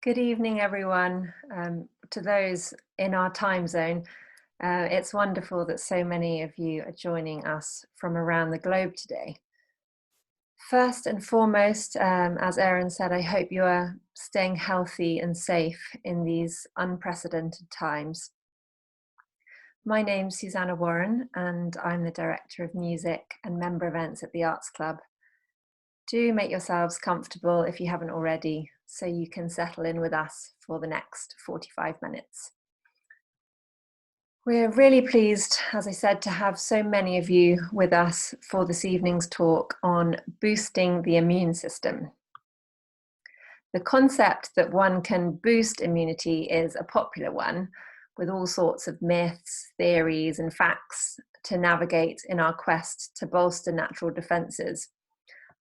Good evening, everyone. To those in our time zone, it's wonderful that so many of you are joining us from around the globe today. First and foremost, as Erin said, I hope you are staying healthy and safe in these unprecedented times. My name's Susanna Warren, and I'm the Director of Music and Member Events at the Arts Club. Do make yourselves comfortable if you haven't already, so you can settle in with us for the next 45 minutes. We're really pleased, as I said, to have so many of you with us for this evening's talk on boosting the immune system. The concept that one can boost immunity is a popular one, with all sorts of myths, theories, and facts to navigate in our quest to bolster natural defenses.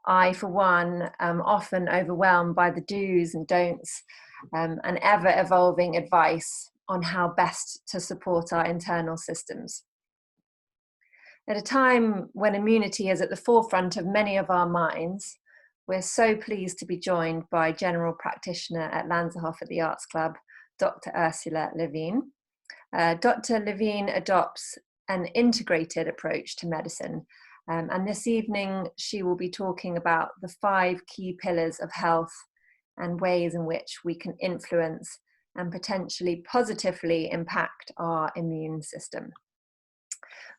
I, for one, am often overwhelmed by the do's and don'ts and ever-evolving advice on how best to support our internal systems. At a time when immunity is at the forefront of many of our minds, we're so pleased to be joined by General Practitioner at Lanserhof at the Arts Club, Dr. Ursula Levine. Dr. Levine adopts an integrated approach to medicine. And this evening, she will be talking about the 5 key pillars of health and ways in which we can influence and potentially positively impact our immune system.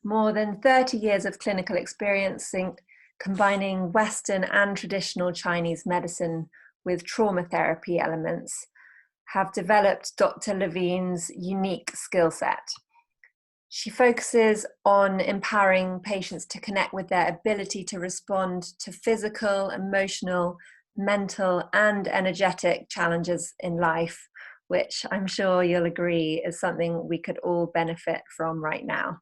More than 30 years of clinical experience combining Western and traditional Chinese medicine with trauma therapy elements have developed Dr. Levine's unique skill set. She focuses on empowering patients to connect with their ability to respond to physical, emotional, mental, and energetic challenges in life, which I'm sure you'll agree is something we could all benefit from right now.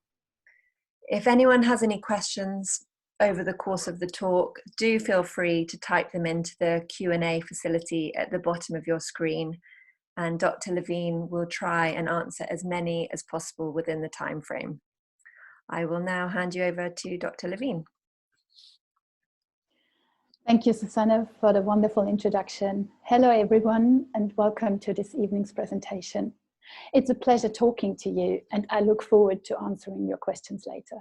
If anyone has any questions over the course of the talk, do feel free to type them into the Q&A facility at the bottom of your screen, and Dr. Levine will try and answer as many as possible within the time frame. I will now hand you over to Dr. Levine. Thank you, Susanna, for the wonderful introduction. Hello, everyone, and welcome to this evening's presentation. It's a pleasure talking to you, and I look forward to answering your questions later.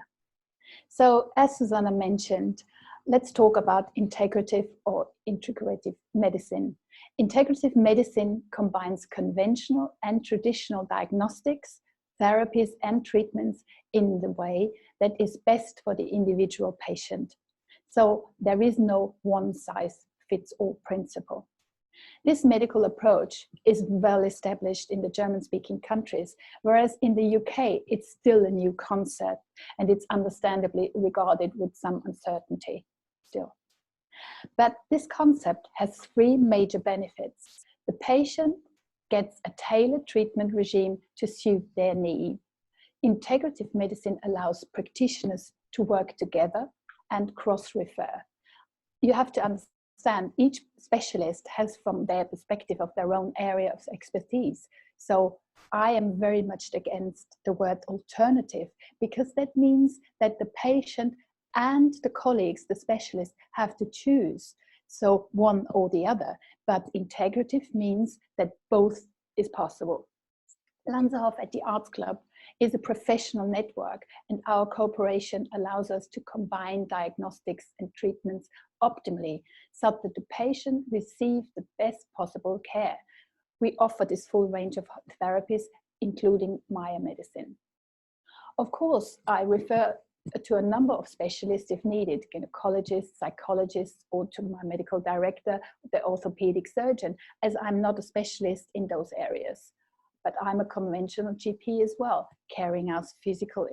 So, as Susanna mentioned, let's talk about integrative or integrative medicine. Integrative medicine combines conventional and traditional diagnostics, therapies, and treatments in the way that is best for the individual patient. So there is no one-size-fits-all principle. This medical approach is well established in the German-speaking countries, whereas in the UK, it's still a new concept, and it's understandably regarded with some uncertainty still. But this concept has 3 major benefits. The patient gets a tailored treatment regime to suit their need. Integrative medicine allows practitioners to work together and cross-refer. You have to understand each specialist has from their perspective of their own area of expertise. So I am very much against the word alternative, because that means that the patient and the colleagues, the specialists, have to choose. So one or the other, but integrative means that both is possible. Lanserhof at the Arts Club is a professional network, and our cooperation allows us to combine diagnostics and treatments optimally so that the patient receives the best possible care. We offer this full range of therapies, including myomedicine. Of course, I refer to a number of specialists if needed, gynecologists, psychologists, or to my medical director, the orthopedic surgeon, as I'm not a specialist in those areas. But I'm a conventional GP as well, carrying out physical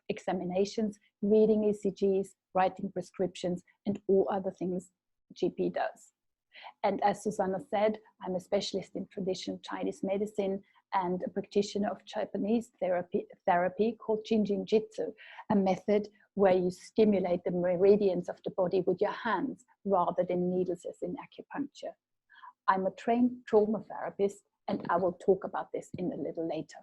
examinations, reading ECGs, writing prescriptions, and all other things GP does. And as Susanna said, I'm a specialist in traditional Chinese medicine and a practitioner of Japanese therapy called Jitsu, a method where you stimulate the meridians of the body with your hands rather than needles as in acupuncture. I'm a trained trauma therapist, and I will talk about this in a little later.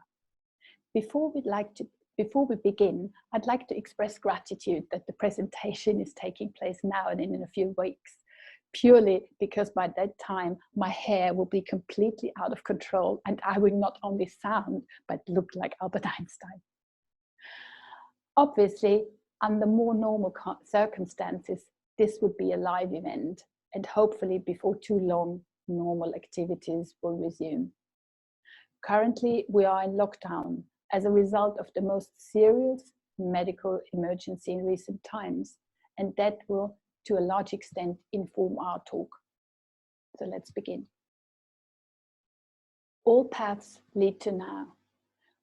Before we begin, I'd like to express gratitude that the presentation is taking place now and in a few weeks, purely because by that time my hair will be completely out of control and I will not only sound but look like Albert Einstein. Obviously, under more normal circumstances, this would be a live event, and hopefully before too long, normal activities will resume. Currently, we are in lockdown as a result of the most serious medical emergency in recent times, and that will, to a large extent, inform our talk. So let's begin. All paths lead to now.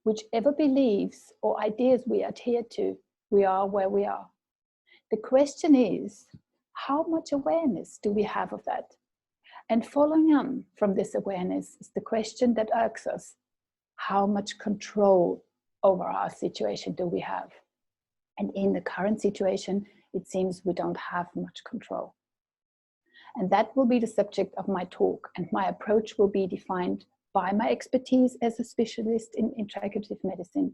Whichever beliefs or ideas we adhere to, we are where we are. The question is, how much awareness do we have of that? And following on from this awareness is the question that irks us. How much control over our situation do we have? And in the current situation, it seems we don't have much control. And that will be the subject of my talk, and my approach will be defined by my expertise as a specialist in integrative medicine.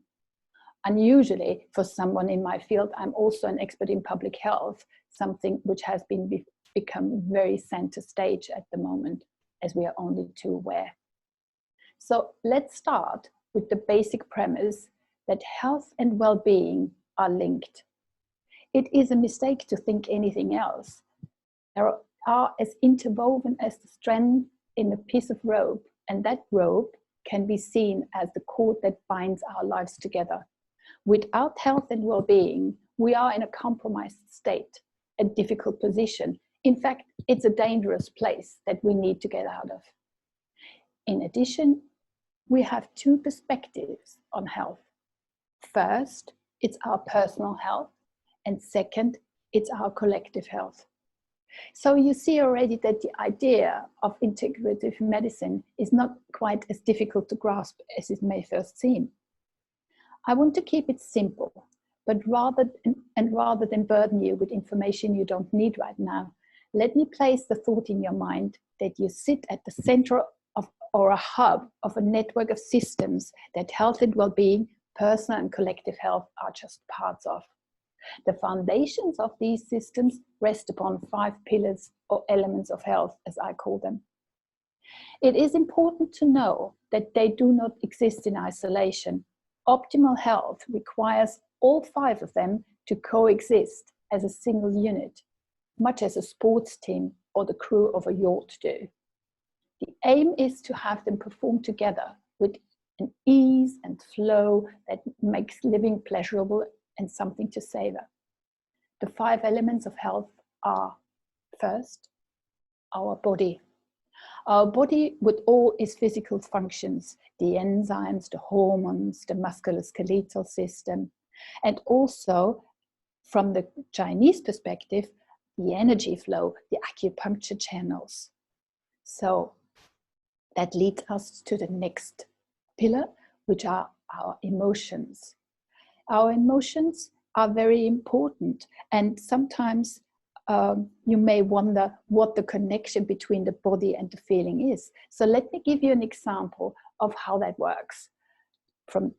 Unusually, for someone in my field, I'm also an expert in public health, something which has become very center stage at the moment, as we are only too aware. So let's start with the basic premise that health and well-being are linked. It is a mistake to think anything else. They are as interwoven as the strand in a piece of rope, and that rope can be seen as the cord that binds our lives together. Without health and well-being, we are in a compromised state, a difficult position. In fact, it's a dangerous place that we need to get out of. In addition, we have two perspectives on health. First, it's our personal health, and second, it's our collective health. So you see already that the idea of integrative medicine is not quite as difficult to grasp as it may first seem. I want to keep it simple, but rather than burden you with information you don't need right now, let me place the thought in your mind that you sit at the center of, or a hub of, a network of systems that health and well-being, personal and collective health are just parts of. The foundations of these systems rest upon 5 pillars or elements of health, as I call them. It is important to know that they do not exist in isolation. Optimal health requires all 5 of them to coexist as a single unit, much as a sports team or the crew of a yacht do. The aim is to have them perform together with an ease and flow that makes living pleasurable and something to savor. The 5 elements of health are: first, our body. Our body with all its physical functions, the enzymes, the hormones, the musculoskeletal system, and also from the Chinese perspective, the energy flow, the acupuncture channels. So that leads us to the next pillar, which are our emotions. Our emotions are very important, and sometimes you may wonder what the connection between the body and the feeling is. So let me give you an example of how that works. From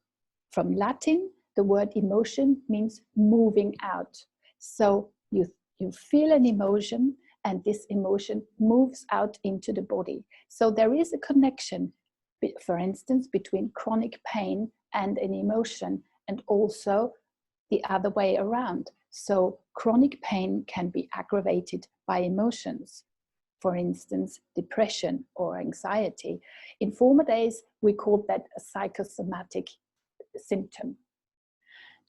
Latin, the word emotion means moving out. So you feel an emotion, and this emotion moves out into the body. So there is a connection, for instance, between chronic pain and an emotion, and also the other way around. So chronic pain can be aggravated by emotions, for instance, depression or anxiety. In former days, we called that a psychosomatic symptom.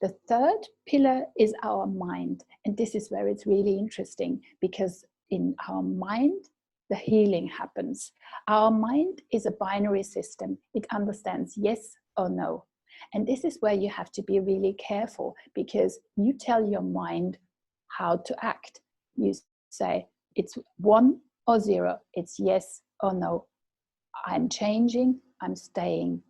The third pillar is our mind. And this is where it's really interesting, because in our mind, the healing happens. Our mind is a binary system. It understands yes or no. And this is where you have to be really careful, because you tell your mind how to act. You say it's 1 or 0, it's yes or no. I'm changing, I'm staying,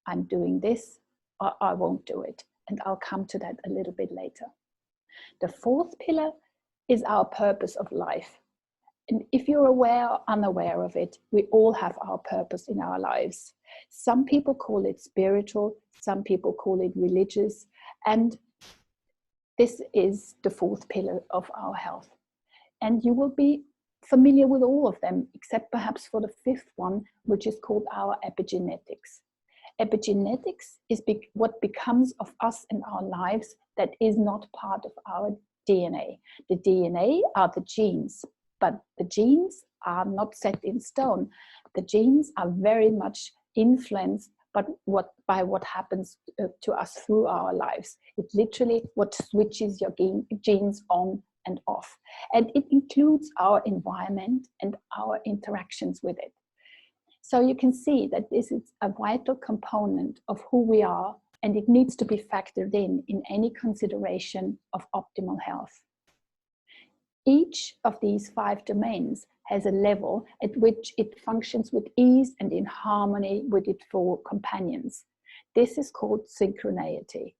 I'm doing this, or I won't do it. And I'll come to that a little bit later. The 4th pillar is our purpose of life. And if you're aware or unaware of it, we all have our purpose in our lives. Some people call it spiritual, some people call it religious, and this is the 4th pillar of our health. And you will be familiar with all of them, except perhaps for the fifth one, which is called our epigenetics. Epigenetics is what becomes of us in our lives that is not part of our DNA. The DNA are the genes, but the genes are not set in stone. The genes are very much influenced by what happens to us through our lives. It's literally what switches your genes on and off. And it includes our environment and our interactions with it. So you can see that this is a vital component of who we are, and it needs to be factored in any consideration of optimal health. Each of these 5 domains has a level at which it functions with ease and in harmony with its 4 companions. This is called synchronicity.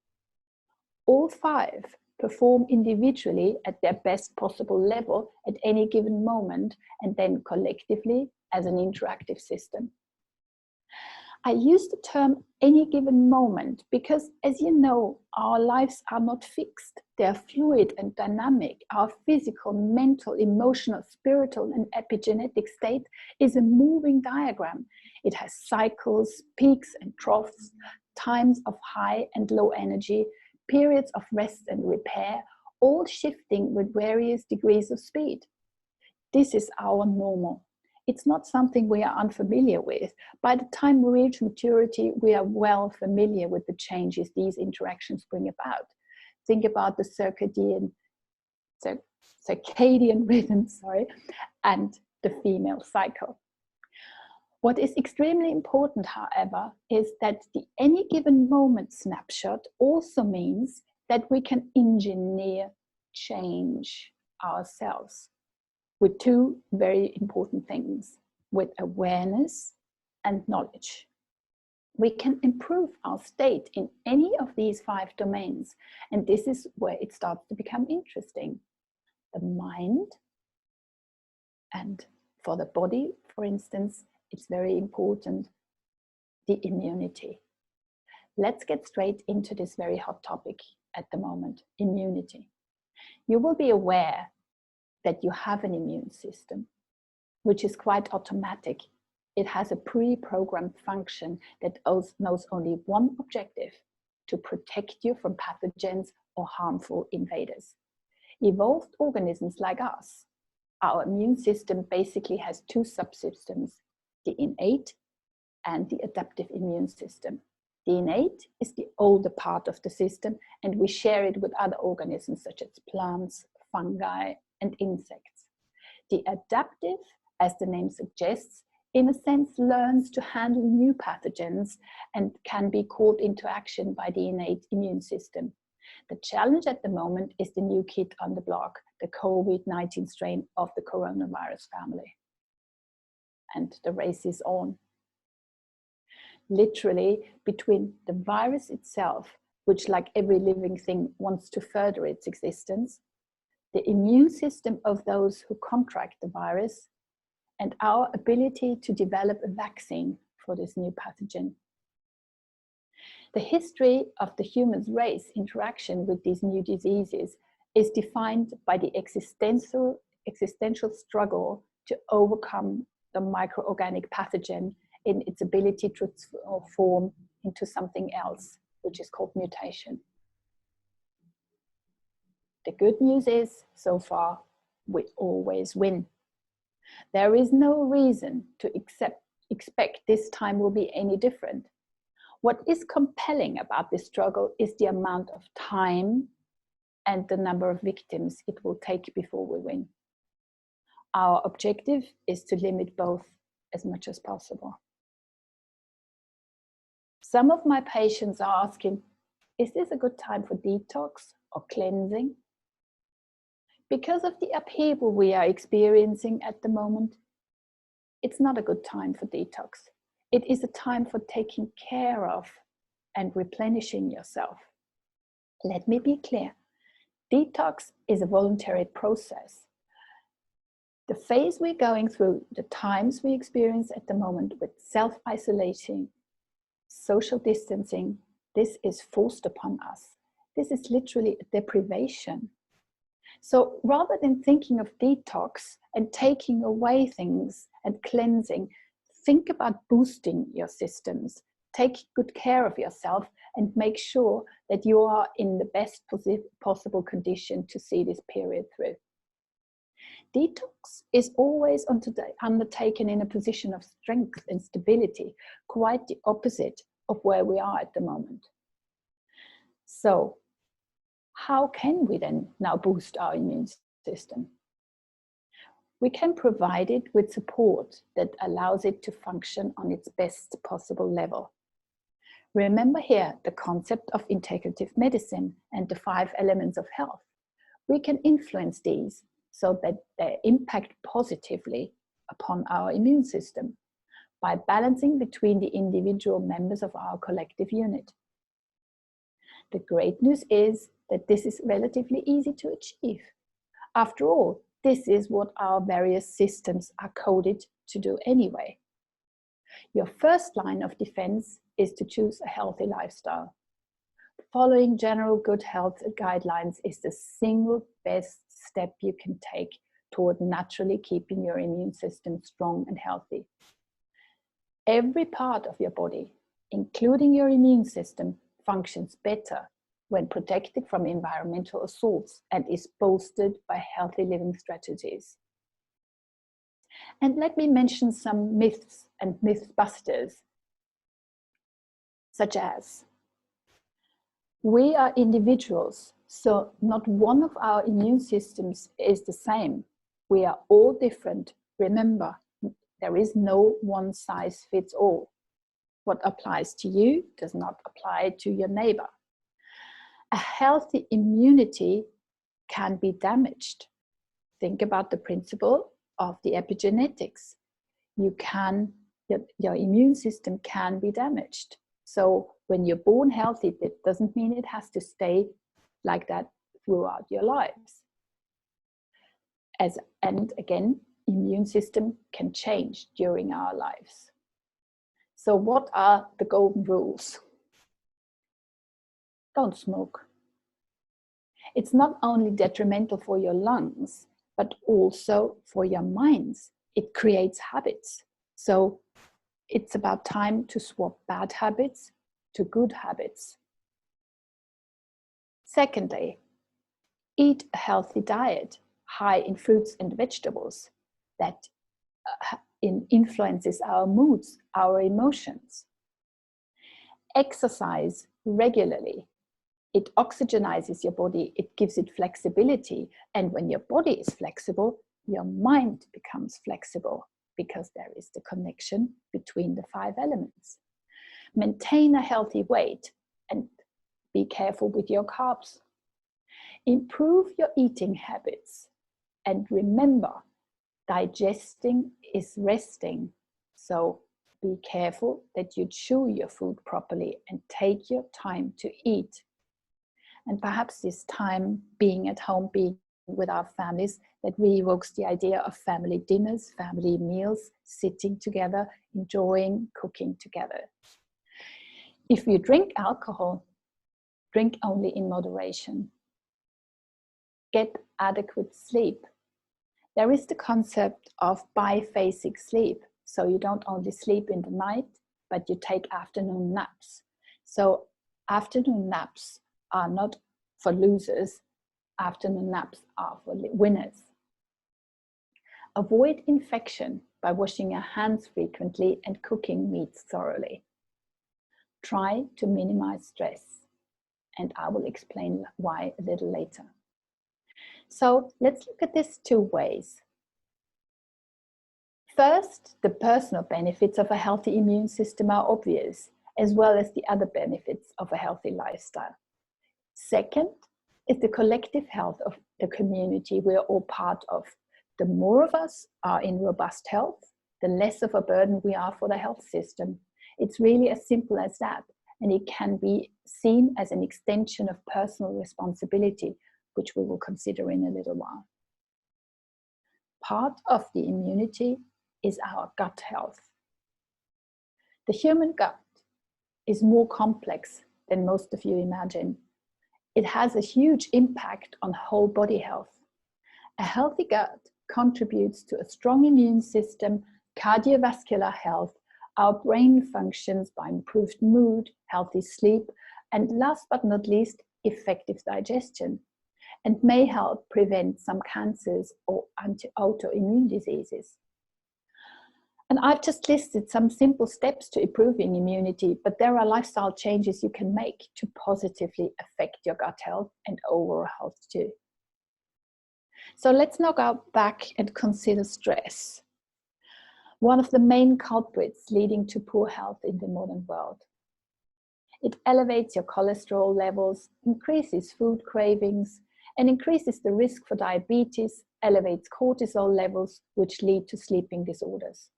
All 5 perform individually at their best possible level at any given moment, and then collectively as an interactive system. I use the term any given moment because, as you know, our lives are not fixed. They are fluid and dynamic. Our physical, mental, emotional, spiritual, and epigenetic state is a moving diagram. It has cycles, peaks and troughs, times of high and low energy, periods of rest and repair, all shifting with various degrees of speed. This is our normal. It's not something we are unfamiliar with. By the time we reach maturity, we are well familiar with the changes these interactions bring about. Think about the circadian rhythm, and the female cycle. What is extremely important, however, is that the any given moment snapshot also means that we can engineer change ourselves with 2 very important things, with awareness and knowledge. We can improve our state in any of these 5 domains, and this is where it starts to become interesting. The mind, and for the body, for instance, it's very important, the immunity. Let's get straight into this very hot topic at the moment, immunity. You will be aware that you have an immune system, which is quite automatic. It has a pre-programmed function that knows only one objective: to protect you from pathogens or harmful invaders. Evolved organisms like us, our immune system basically has 2 subsystems, the innate and the adaptive immune system. The innate is the older part of the system, and we share it with other organisms such as plants, fungi, and insects. The adaptive, as the name suggests, in a sense learns to handle new pathogens and can be called into action by the innate immune system. The challenge at the moment is the new kid on the block, the COVID-19 strain of the coronavirus family. And the race is on. Literally, between the virus itself, which like every living thing wants to further its existence, the immune system of those who contract the virus, and our ability to develop a vaccine for this new pathogen. The history of the human race interaction with these new diseases is defined by the existential struggle to overcome the microorganic pathogen in its ability to transform into something else, which is called mutation. The good news is, so far, we always win. There is no reason to expect this time will be any different. What is compelling about this struggle is the amount of time and the number of victims it will take before we win. Our objective is to limit both as much as possible. Some of my patients are asking, is this a good time for detox or cleansing? Because of the upheaval we are experiencing at the moment, it's not a good time for detox. It is a time for taking care of and replenishing yourself. Let me be clear. Detox is a voluntary process. The phase we're going through, the times we experience at the moment with self-isolation, social distancing, this is forced upon us. This is literally a deprivation. So rather than thinking of detox and taking away things and cleansing, think about boosting your systems. Take good care of yourself and make sure that you are in the best possible condition to see this period through. Detox is always undertaken in a position of strength and stability, quite the opposite of where we are at the moment. So, how can we then now boost our immune system? We can provide it with support that allows it to function on its best possible level. Remember here the concept of integrative medicine and the 5 elements of health. We can influence these so that they impact positively upon our immune system by balancing between the individual members of our collective unit. The great news is that this is relatively easy to achieve. After all, this is what our various systems are coded to do anyway. Your first line of defense is to choose a healthy lifestyle. Following general good health guidelines is the single best step you can take toward naturally keeping your immune system strong and healthy. Every part of your body, including your immune system, functions better when protected from environmental assaults and is bolstered by healthy living strategies. And let me mention some myths and mythbusters, such as we are individuals, so not one of our immune systems is the same. We are all different. Remember, there is no one size fits all. What applies to you does not apply to your neighbor. A healthy immunity can be damaged. Think about the principle of the epigenetics. Your immune system can be damaged. So when you're born healthy, that doesn't mean it has to stay like that throughout your lives. And again, immune system can change during our lives. So what are the golden rules? Don't smoke. It's not only detrimental for your lungs, but also for your minds. It creates habits. So it's about time to swap bad habits to good habits. Secondly, eat a healthy diet, high in fruits and vegetables that influences our moods, our emotions. Exercise regularly. It oxygenizes your body, it gives it flexibility. And when your body is flexible, your mind becomes flexible because there is the connection between the 5 elements. Maintain a healthy weight and be careful with your carbs. Improve your eating habits. And remember, digesting is resting. So be careful that you chew your food properly and take your time to eat. And perhaps this time being at home, being with our families, that re-evokes the idea of family dinners, family meals, sitting together, enjoying cooking together. If you drink alcohol, drink only in moderation. Get adequate sleep. There is the concept of biphasic sleep. So you don't only sleep in the night, but you take afternoon naps. So afternoon naps are not for losers. Afternoon naps are for winners. Avoid infection by washing your hands frequently and cooking meats thoroughly. Try to minimize stress, and I will explain why a little later. So let's look at this 2 ways. First, the personal benefits of a healthy immune system are obvious, as well as the other benefits of a healthy lifestyle. Second is the collective health of the community we're all part of. The more of us are in robust health, the less of a burden we are for the health system. It's really as simple as that, and it can be seen as an extension of personal responsibility, which we will consider in a little while. Part of the immunity is our gut health. The human gut is more complex than most of you imagine. It has a huge impact on whole body health, A healthy gut contributes to a strong immune system, cardiovascular health, our brain functions by improved mood, healthy sleep, and last but not least, effective digestion, and may help prevent some cancers or autoimmune diseases. And I've just listed some simple steps to improving immunity, but there are lifestyle changes you can make to positively affect your gut health and overall health too. So let's now go back and consider stress, one of the main culprits leading to poor health in the modern world. It elevates your cholesterol levels, increases food cravings, and increases the risk for diabetes, elevates cortisol levels, which lead to sleeping disorders.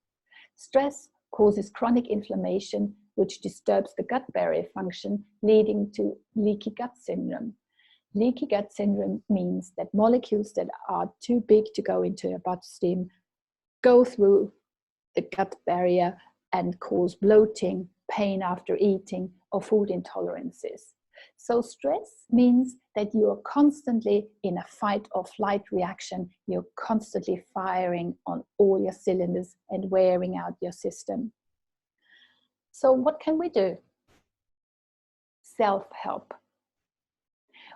Stress causes chronic inflammation, which disturbs the gut barrier function, leading to leaky gut syndrome. Leaky gut syndrome means that molecules that are too big to go into your bloodstream go through the gut barrier and cause bloating, pain after eating, or food intolerances. So stress means that you are constantly in a fight or flight reaction. You're constantly firing on all your cylinders and wearing out your system. So what can we do? Self-help.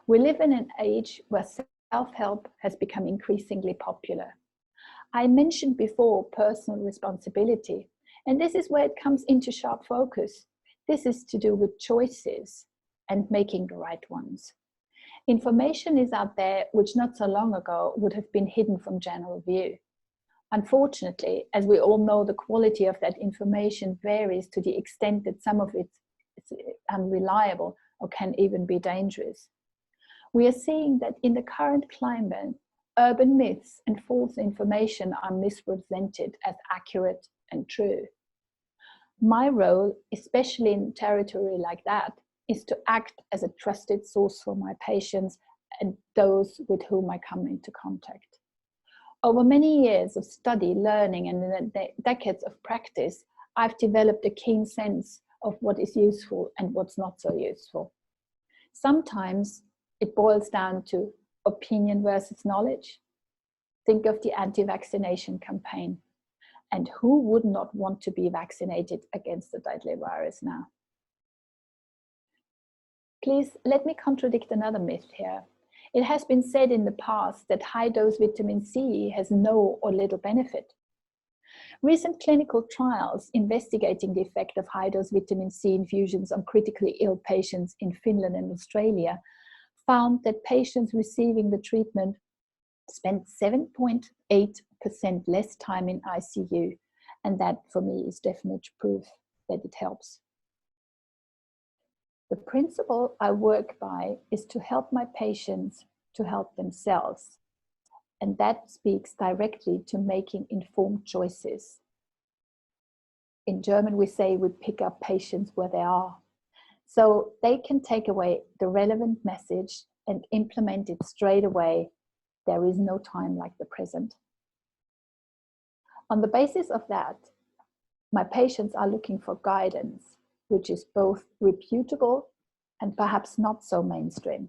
We live in an age where self-help has become increasingly popular. I mentioned before personal responsibility, and this is where it comes into sharp focus. This is to do with choices and making the right ones. Information is out there which not so long ago would have been hidden from general view. Unfortunately, as we all know, the quality of that information varies to the extent that some of it is unreliable or can even be dangerous. We are seeing that in the current climate, urban myths and false information are misrepresented as accurate and true. My role, especially in territory like that, is to act as a trusted source for my patients and those with whom I come into contact. Over many years of study, learning, and decades of practice, I've developed a keen sense of what is useful and what's not so useful. Sometimes it boils down to opinion versus knowledge. Think of the anti-vaccination campaign. And who would not want to be vaccinated against the deadly virus now? Please let me contradict another myth here. It has been said in the past that high-dose vitamin C has no or little benefit. Recent clinical trials investigating the effect of high-dose vitamin C infusions on critically ill patients in Finland and Australia found that patients receiving the treatment spent 7.8% less time in ICU, and that for me is definite proof that it helps. The principle I work by is to help my patients to help themselves, and that speaks directly to making informed choices. In German we say we pick up patients where they are, so they can take away the relevant message and implement it straight away. There is no time like the present. On the basis of that, my patients are looking for guidance, which is both reputable and perhaps not so mainstream.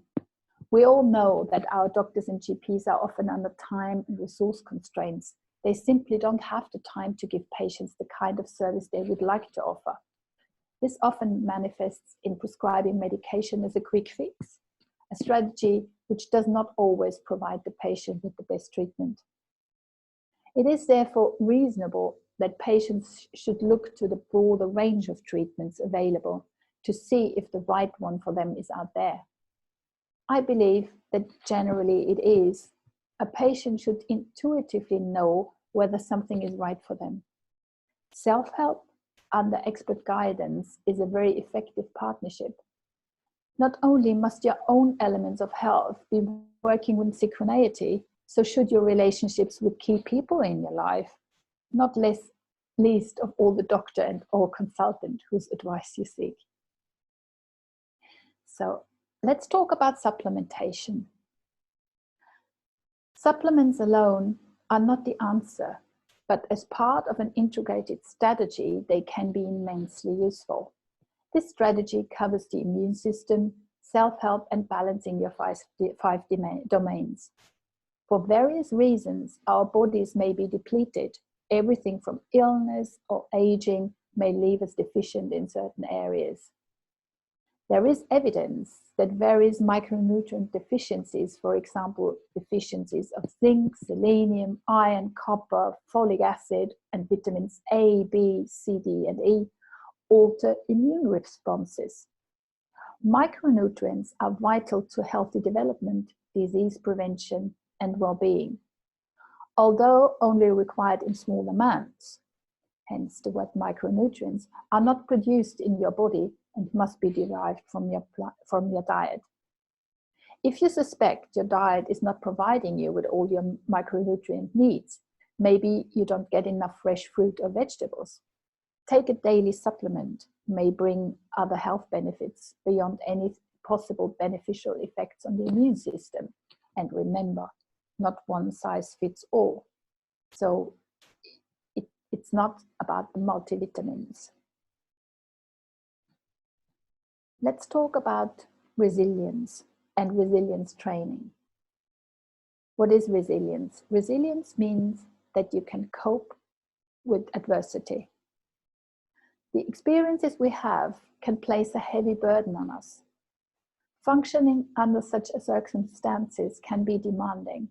We all know that our doctors and GPs are often under time and resource constraints. They simply don't have the time to give patients the kind of service they would like to offer. This often manifests in prescribing medication as a quick fix, a strategy which does not always provide the patient with the best treatment. It is therefore reasonable that patients should look to the broader range of treatments available to see if the right one for them is out there. I believe that generally it is. A patient should intuitively know whether something is right for them. Self-help under expert guidance is a very effective partnership. Not only must your own elements of health be working with synchronicity, so should your relationships with key people in your life, not least of all the doctor and or consultant whose advice you seek. So let's talk about supplementation. Supplements alone are not the answer, but as part of an integrated strategy, they can be immensely useful. This strategy covers the immune system, self-help, and balancing your five domains. For various reasons, our bodies may be depleted. Everything from illness or aging may leave us deficient in certain areas. There is evidence that various micronutrient deficiencies, for example, deficiencies of zinc, selenium, iron, copper, folic acid, and vitamins A, B, C, D, and E, alter immune responses. Micronutrients are vital to healthy development, disease prevention, and well-being, although only required in small amounts. Hence the word micronutrients are not produced in your body and must be derived from your diet. If you suspect your diet is not providing you with all your micronutrient needs, maybe you don't get enough fresh fruit or vegetables. Take a daily supplement may bring other health benefits beyond any possible beneficial effects on the immune system. And remember, not one size fits all. So it's not about the multivitamins. Let's talk about resilience and resilience training. What is resilience? Resilience means that you can cope with adversity. The experiences we have can place a heavy burden on us. Functioning under such circumstances can be demanding.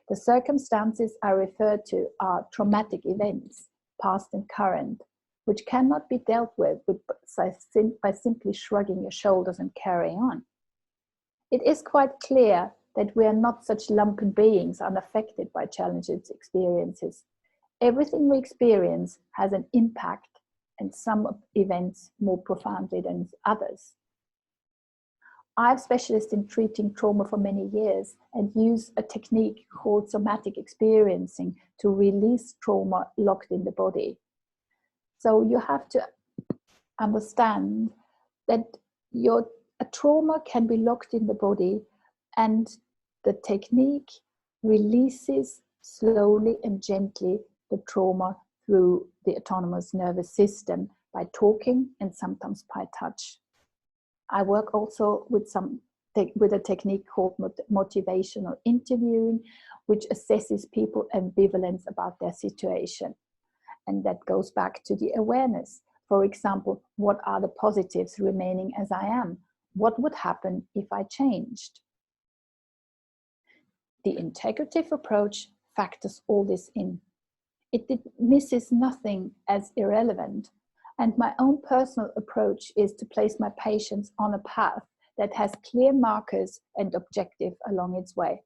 The circumstances I refer to are traumatic events, past and current, which cannot be dealt with by simply shrugging your shoulders and carrying on. It is quite clear that we are not such lumpen beings unaffected by challenging experiences. Everything we experience has an impact, and some events more profoundly than others. I'm a specialist in treating trauma for many years and use a technique called somatic experiencing to release trauma locked in the body. So you have to understand that a trauma can be locked in the body, and the technique releases slowly and gently the trauma through the autonomous nervous system by talking and sometimes by touch. I work also with a technique called motivational interviewing, which assesses people's ambivalence about their situation. And that goes back to the awareness. For example, what are the positives remaining as I am? What would happen if I changed? The integrative approach factors all this in. It misses nothing as irrelevant. And my own personal approach is to place my patients on a path that has clear markers and objective along its way.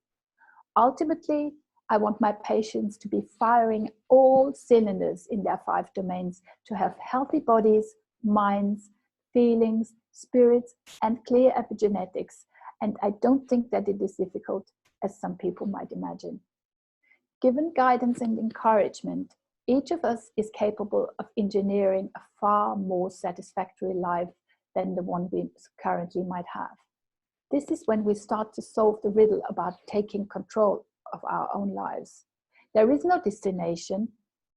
Ultimately, I want my patients to be firing all cylinders in their 5 domains, to have healthy bodies, minds, feelings, spirits, and clear epigenetics. And I don't think that it is difficult, as some people might imagine. Given guidance and encouragement, each of us is capable of engineering a far more satisfactory life than the one we currently might have. This is when we start to solve the riddle about taking control of our own lives. There is no destination.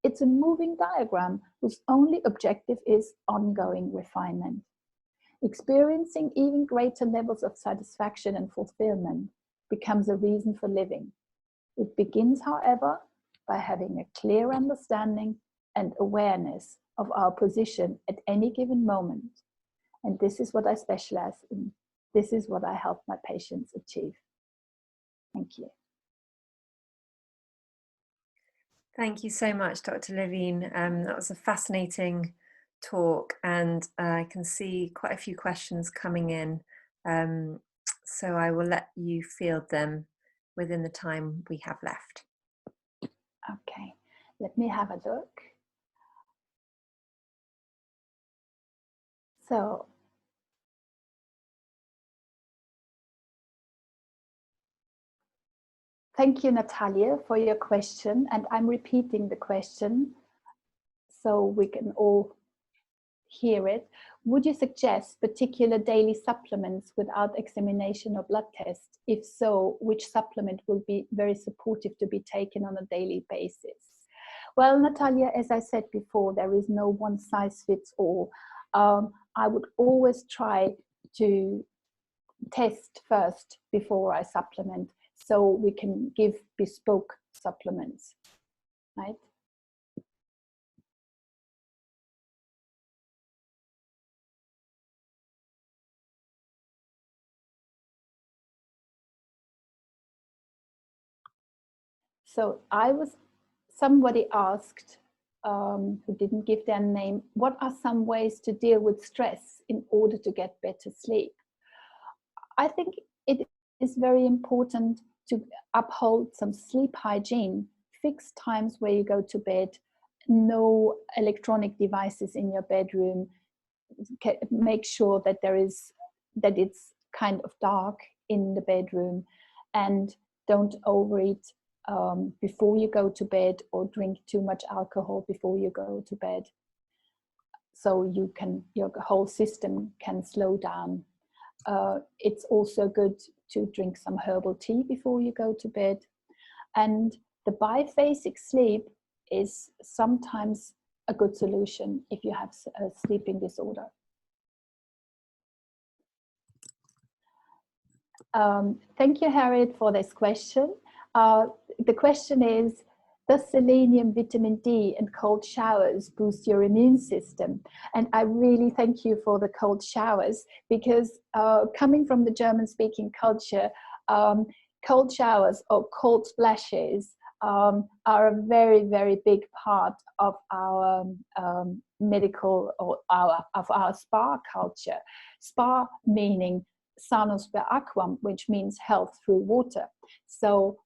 It's a moving diagram whose only objective is ongoing refinement. Experiencing even greater levels of satisfaction and fulfillment becomes a reason for living. It begins, however, by having a clear understanding and awareness of our position at any given moment. And this is what I specialize in. This is what I help my patients achieve. Thank you. Thank you so much, Dr. Levine. That was a fascinating talk, and I can see quite a few questions coming in. So I will let you field them within the time we have left. Okay, let me have a look. So, thank you, Natalia, for your question. And I'm repeating the question so we can all hear it. Would you suggest particular daily supplements without examination or blood test? If so, which supplement will be very supportive to be taken on a daily basis? Well, Natalia, as I said before, there is no one size fits all. I would always try to test first before I supplement. so we can give bespoke supplements, right? So somebody asked, who didn't give their name, what are some ways to deal with stress in order to get better sleep? I think it is very important to uphold some sleep hygiene, fixed times where you go to bed, no electronic devices in your bedroom, make sure that it's kind of dark in the bedroom, and don't overeat before you go to bed or drink too much alcohol before you go to bed, so your whole system can slow down. It's also good to drink some herbal tea before you go to bed. And the biphasic sleep is sometimes a good solution if you have a sleeping disorder. Thank you, Harriet, for this question. The question is, does selenium, vitamin D and cold showers boost your immune system? And I really thank you for the cold showers, because coming from the German-speaking culture, cold showers or cold splashes are a very, very big part of our medical or our spa culture. Spa meaning sanus per aquam, which means health through water. So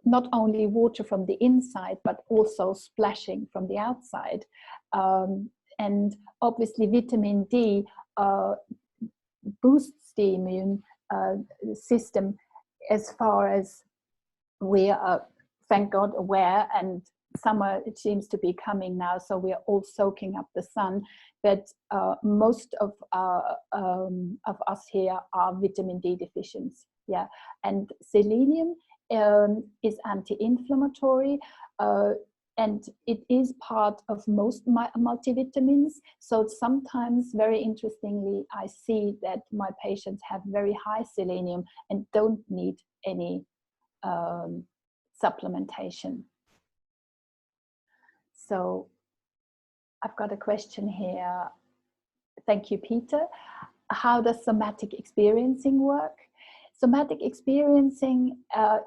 not only water from the inside, but also splashing from the outside. And obviously vitamin D boosts the immune system, as far as we are, thank God, aware, and summer it seems to be coming now, so we are all soaking up the sun. But most of us here are vitamin D deficient. Yeah, and selenium is anti-inflammatory, and it is part of most multivitamins. So sometimes, very interestingly, I see that my patients have very high selenium and don't need any supplementation. So I've got a question here. Thank you, Peter. How does somatic experiencing work? Somatic experiencing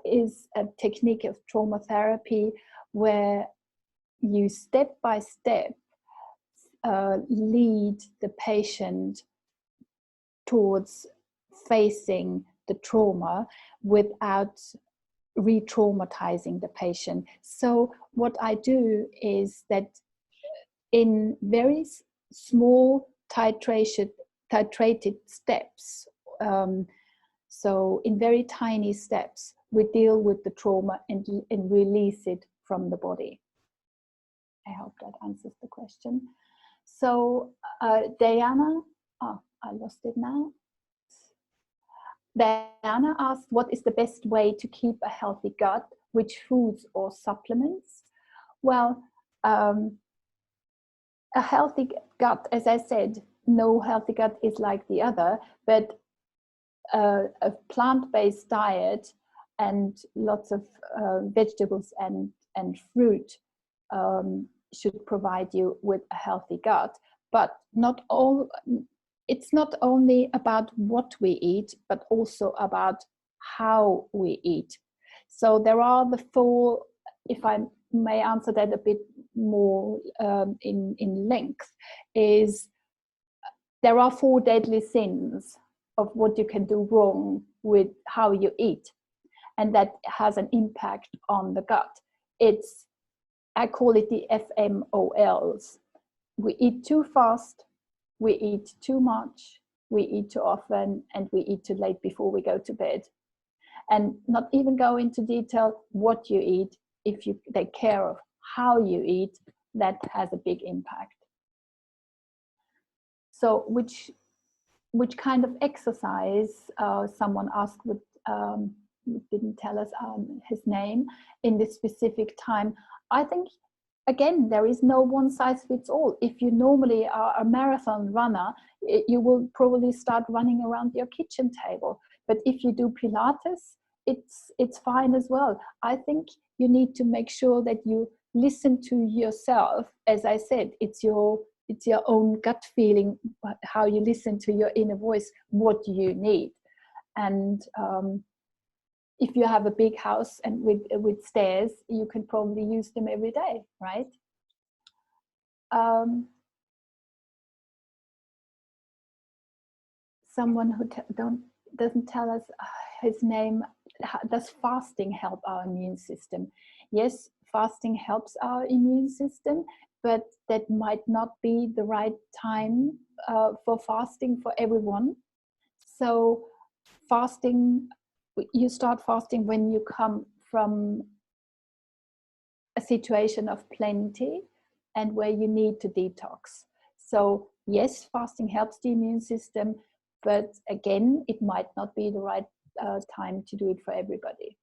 is a technique of trauma therapy where you step by step lead the patient towards facing the trauma without re-traumatizing the patient. So what I do is that in very small titrated steps, so in very tiny steps, we deal with the trauma and release it from the body. I hope that answers the question. So Diana, oh, I lost it now. Diana asked, what is the best way to keep a healthy gut? Which foods or supplements? Well, a healthy gut, as I said, no healthy gut is like the other, but a plant-based diet and lots of vegetables and fruit should provide you with a healthy gut. But it's not only about what we eat, but also about how we eat. So there are the four, if I may answer that a bit more in length, is there are 4 deadly sins of what you can do wrong with how you eat, and that has an impact on the gut. I call it the FMOLs. We eat too fast, we eat too much, we eat too often, and we eat too late before we go to bed. And not even go into detail what you eat. If you take care of how you eat, that has a big impact. So which kind of exercise, someone asked, didn't tell us his name in this specific time. I think, again, there is no one size fits all. If you normally are a marathon runner, you will probably start running around your kitchen table. But if you do Pilates, it's fine as well. I think you need to make sure that you listen to yourself. As I said, it's your own gut feeling, how you listen to your inner voice, what you need. And if you have a big house and with stairs, you can probably use them every day, right? Someone who doesn't tell us his name, does fasting help our immune system? Yes, fasting helps our immune system, but that might not be the right time for fasting for everyone. So fasting, you start fasting when you come from a situation of plenty and where you need to detox. So yes, fasting helps the immune system, but again, it might not be the right time to do it for everybody.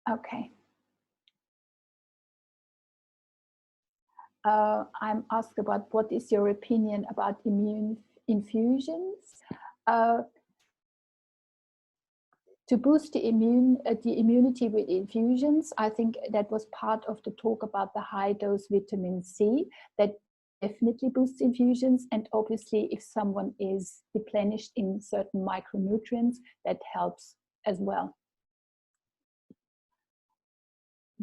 Okay. I'm asked about what is your opinion about immune infusions. To boost the immunity with infusions, I think that was part of the talk about the high dose vitamin C, that definitely boosts infusions. And obviously, if someone is replenished in certain micronutrients, that helps as well.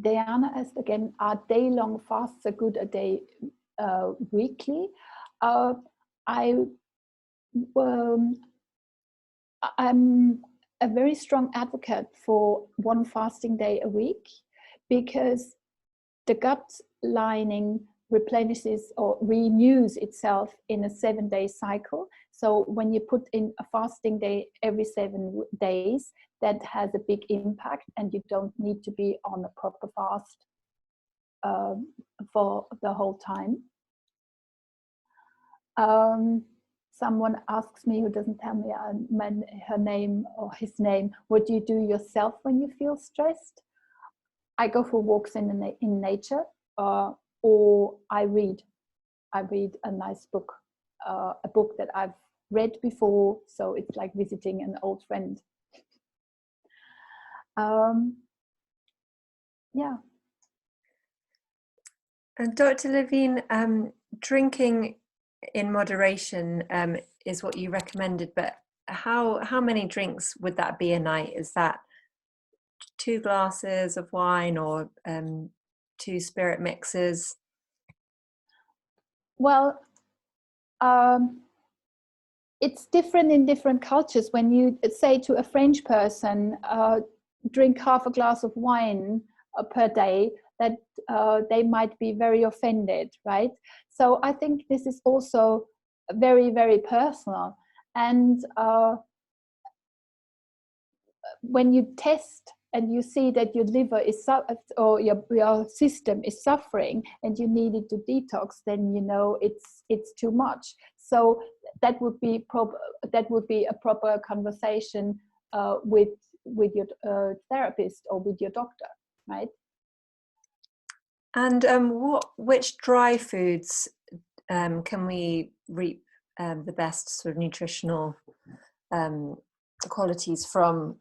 Diana asked again, are day-long fasts a good idea weekly? I'm a very strong advocate for one fasting day a week, because the gut lining replenishes or renews itself in a 7-day cycle. So when you put in a fasting day every 7 days, that has a big impact, and you don't need to be on a proper fast for the whole time. Someone asks me, who doesn't tell me her name or his name, what do you do yourself when you feel stressed? I go for walks in nature, or I read a nice book, a book that I've read before, so it's like visiting an old friend. Yeah. And Dr. Levine, drinking in moderation is what you recommended, but how many drinks would that be a night? Is that 2 glasses of wine, or 2 spirit mixes? Well, it's different in different cultures. When you say to a French person, drink half a glass of wine per day, that they might be very offended, right? So I think this is also very, very personal. And when you test and you see that your liver is or your system is suffering and you needed to detox, then you know it's too much. So that would be a proper conversation with your therapist or with your doctor, right? And which dry foods can we reap the best sort of nutritional qualities from,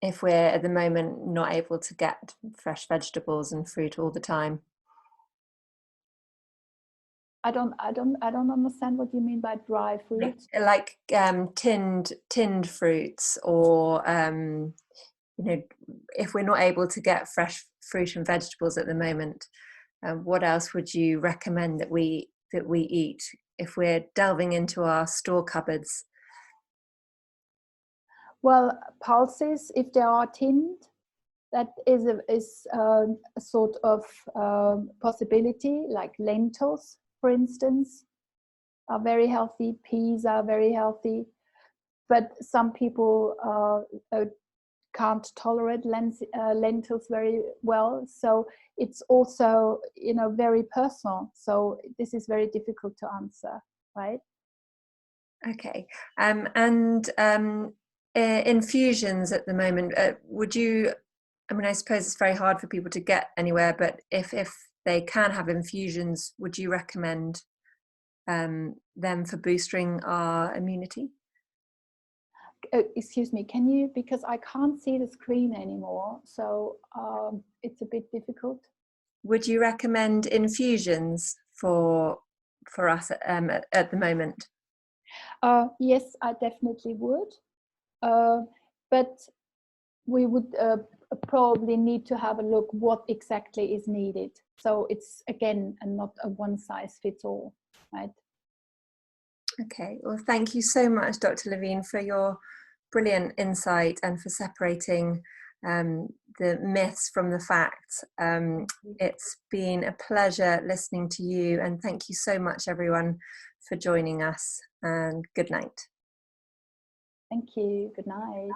if we're at the moment not able to get fresh vegetables and fruit all the time? I don't understand what you mean by dry fruit. Like tinned fruits, or if we're not able to get fresh fruit and vegetables at the moment, what else would you recommend that we eat if we're delving into our store cupboards? Well, pulses, if they are tinned, that is a sort of possibility. Like lentils, for instance, are very healthy. Peas are very healthy, but some people can't tolerate lentils very well. So it's also, very personal. So this is very difficult to answer, right? Okay, and infusions at the moment, would you? I mean, I suppose it's very hard for people to get anywhere, but if they can have infusions, would you recommend them for boosting our immunity? Excuse me, can you, because I can't see the screen anymore, so it's a bit difficult. Would you recommend infusions for us at the moment? Yes, I definitely would, but we would probably need to have a look what exactly is needed. So it's again not a one size fits all, right? Okay, well, thank you so much, Dr. Levine, for your brilliant insight and for separating the myths from the facts. It's been a pleasure listening to you, and thank you so much, everyone, for joining us, and good night. Thank you. Good night.